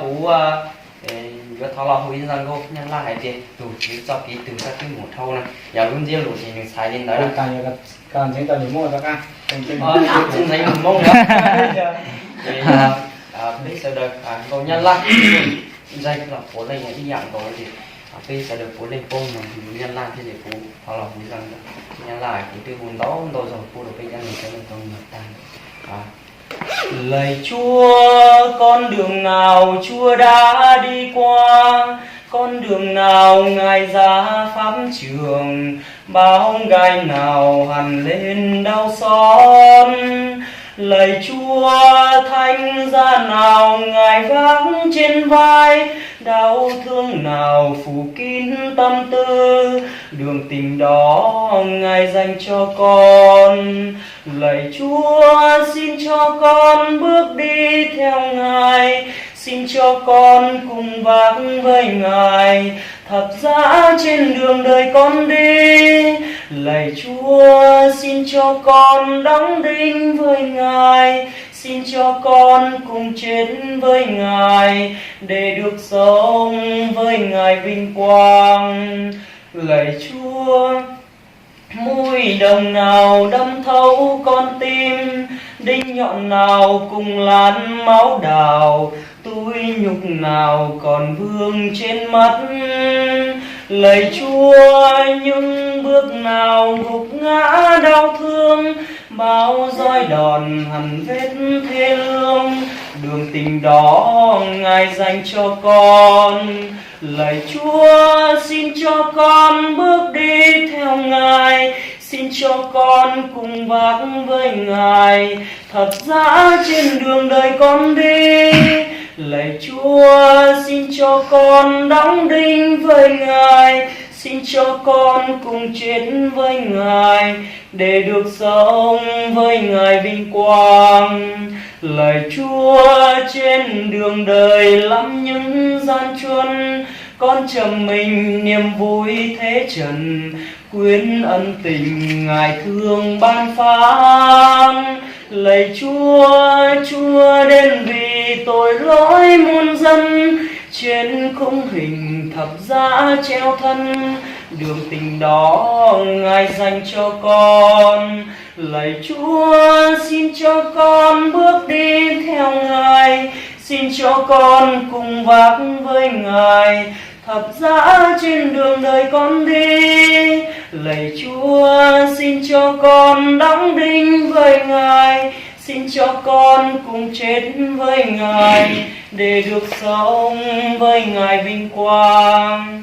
cú vừa thọ lò hủy rằng cô nhân là hải tiền đủ chứ cho ký từ các cái một thâu này giờ luôn riêng đủ thì mình xài lên đó là còn thấy tao được mua sao ca trên giấy mình mong nữa bây giờ được cô nhân là dây là phố lên những dạng rồi thì bây giờ được phố lên cô mà nhân là thì để phố thọ lò hủy rằng nhân lại cũng từ hồn đó rồi phố được bây giờ mình sẽ mình không ngược tàn lạy Chúa, con đường nào Chúa đã đi qua, con đường nào Ngài ra pháp trường, bao gai nào hằn lên đau xót. Lạy Chúa, thánh giá nào Ngài vác trên vai, đau thương nào phủ kín tâm tư, đường tình đó Ngài dành cho con. Lạy Chúa, xin cho con bước đi theo Ngài, xin cho con cùng vác với Ngài thập giá trên đường đời con đi. Lạy Chúa, xin cho con đóng đinh với Ngài, xin cho con cùng chết với Ngài để được sống với Ngài vinh quang. Lạy Chúa, mũi đồng nào đâm thấu con tim, đinh nhọn nào cùng làn máu đào, túi nhục nào còn vương trên mắt. Lạy Chúa, những bước nào gục ngã đau thương, bao roi đòn hằn vết thê lương, đường tình đó Ngài dành cho con. Lạy Chúa, xin cho con bước đi theo Ngài, xin cho con cùng vác với Ngài thập giá trên đường đời con đi. Lạy Chúa, xin cho con đóng đinh với Ngài, xin cho con cùng chết với Ngài để được sống với Ngài vinh quang. Lạy Chúa, trên đường đời lắm những gian truân, con trầm mình niềm vui thế trần, quyến ân tình Ngài thương ban phát. Lạy Chúa, Chúa đến vì tội lỗi muôn dân, trên khung hình thập giá treo thân, đường tình đó Ngài dành cho con. Lạy Chúa, xin cho con bước đi theo Ngài, xin cho con cùng vác với Ngài thập giá trên đường đời con đi. Lạy Chúa, xin cho con đóng đinh với Ngài, xin cho con cùng chết với Ngài để được sống với Ngài vinh quang.